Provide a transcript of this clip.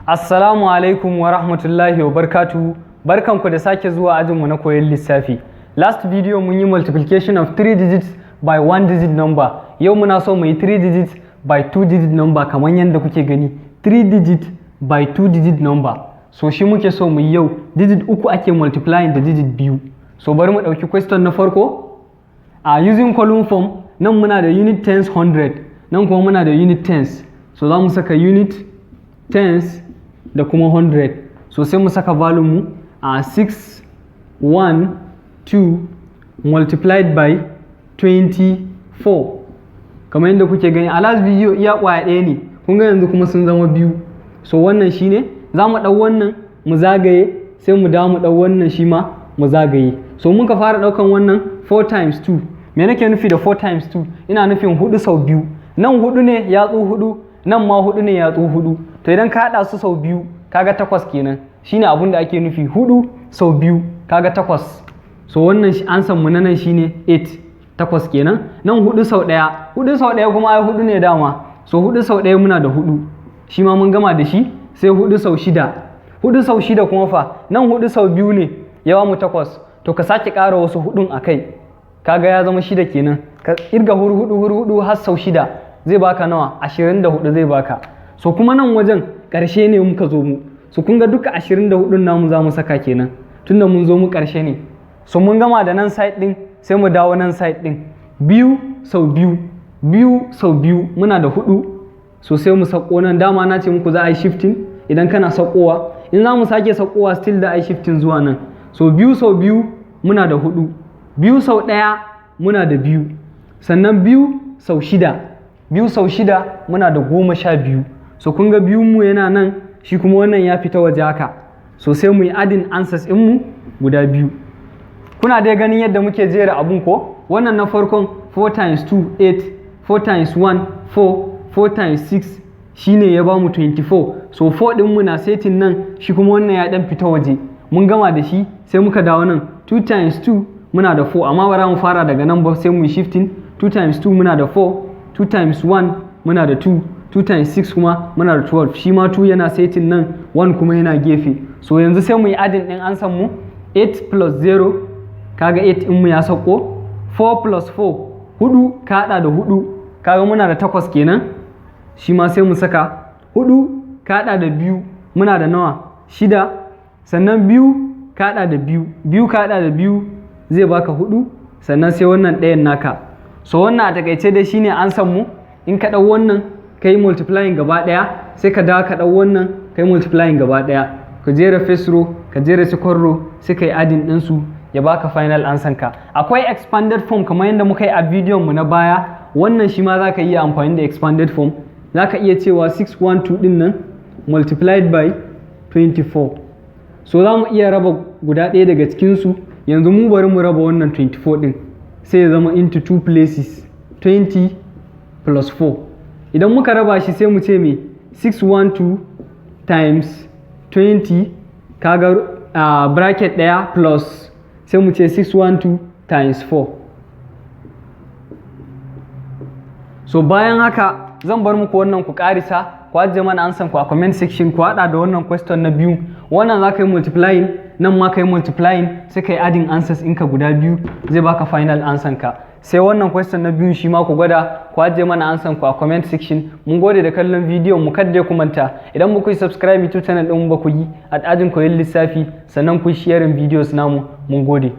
Assalamu alaikum wa rahmatullahi wa barkatu. Barkanku da sake zuwa ajinmu na koyon lissafi. Last video mun yi multiplication of 3 digits by 1 digit number. Yau muna so mu yi 3 digits by 2 digit number kamar yadda kuke gani. 3 digit by 2 digit number. So shi muke so mu yi yau. Digit uku ake multiplying da digit biyu. So bari mu ɗauki question na farko. Using column form, nan muna da unit tens 100. Nan kuma muna da unit tens. So za mu saka unit tens da kuma 100. So sai mu saka value mu a 6 1 2 multiplied by 24. Kamar yadda kuke gani a last video iya kwaya ɗaya ne, kun ga yanzu kuma sun zama biyu. So wannan shine za mu ɗau wannan mu zagaye, sai mu dawo mu ɗau wannan shi ma mu zagaye. So muka fara ɗaukan wannan 4 times 2. Me nake nufi da 4 times 2? Ina nufin 4 sau biyu. Nan 4 ne yatsu 4, nan ma 4 ne yatsu 4. To idan ka haɗa su sau biyu kaga 8 kenan. Shine abin da ake nufi, 4 sau biyu kaga 8. So wannan ansan mu na nan shine 8, 8 kenan. Nan 4 sau ɗaya, 4 sau ɗaya kuma ai 4 ne dama. So 4 sau ɗaya muna da 4, shi ma mun gama da shi. Sai 4 sau 6, 4 sau 6 kuma fa, nan 4 sau biyu ne yawa mu 8. To ka sake ƙara wasu 4 a kai, kaga ya zama 6 kenan. Ka irga 4 har sau 6 zai baka nawa? 24 zai baka. So kuma nan wajen ƙarshe ne muka zo mu. So kun ga duka 24 namu za mu saka kenan, tunda mun zo mu ƙarshe ne. So mun gama da nan side ɗin, sai mu dawo nan side ɗin. Biyu sau biyu, biyu sau biyu muna da 4. So sai mu sako nan, dama na ce muku za a yi shifting idan kana sakowa. In za mu sake sakowa still da a yi shifting zuwa nan. So biyu sau biyu muna da 4. Biyu sau ɗaya muna da 2. Sannan biyu sau 6, biyu sau 6 muna da 12. So kun ga biyun mu yana nan, shi kuma wannan ya fita waje haka. So sai mu yi adding answers din mu guda biyu. Kuna dai ganin yadda muke jera abun ko? Wannan na farkon 4 times 2 8, 4 times 1 4, 4 times 6 shine ya bamu 24. So 4 din mu na setting nan, shi kuma wannan ya dan fita waje. Mun gama da shi sai muka dawo nan. 2 times 2 muna da 4, amma bara mu fara daga nan ba, sai mu yi shifting. 2 times 2 muna da 4, 2 times 1 muna da 2, 2 times 6 kuma muna da 12. Shi ma 2 yana setting nan, 1 kuma yana gefe. So yanzu sai mu yi adding din ansan mu. 8 plus 0, kaga 8 din mu ya sako. 4 plus 4, 4 ka hada da 4, kaga muna da 8 kenan. Shi ma sai mu saka 4 ka hada da 2 muna da nawa? 6. Sannan 2 ka hada da 2, 2 ka hada da 2 zai baka 4. Sannan sai wannan ɗayan naka. So wannan a takaice dai shine ansan mu. In ka ɗau wannan ka yi multiplying gaba ɗaya, sai ka dawo ka ɗau wannan ka yi multiplying gaba ɗaya. Ka jera first row, ka jera second row, sai ka yi adding ɗinsu ya baka final ansan ka. Akwai expanded form kamar yadda muka yi a bidiyon mu na baya. Wannan shi ma za ka iya amfani da expanded form. Za ka iya cewa 612 ɗin nan multiplied by 24. So za mu iya raba guda ɗaya daga cikinsu. Yanzu mu bari mu raba wannan 24 ɗin, sai ya zama into 2 places. 20 plus 4. Idan muka raba shi sai mu ce me? 612 times 20, kaga bracket ɗaya plus, sai mu ce 612 times 4. So bayan haka zan bar muku wannan ku karisa, ku ajiye mana ansan ku a comment section, ku hada da wannan question na biyu. Wannan za ka yi multiplying, nan ma ka yi multiplying, sai ka yi adding answers ɗinka guda biyu, zai baka final ansan ka. Sai wannan question na biyu shi ma ku gwada, ku ajiye mana ansan ku a comment section. Mun gode da kallon bidiyon mu, kada ku manta idan ba ku yi subscribe to channel din ba ku yi, a ajin koyon lissafi, sannan ku yi sharing videos namu. Mun gode.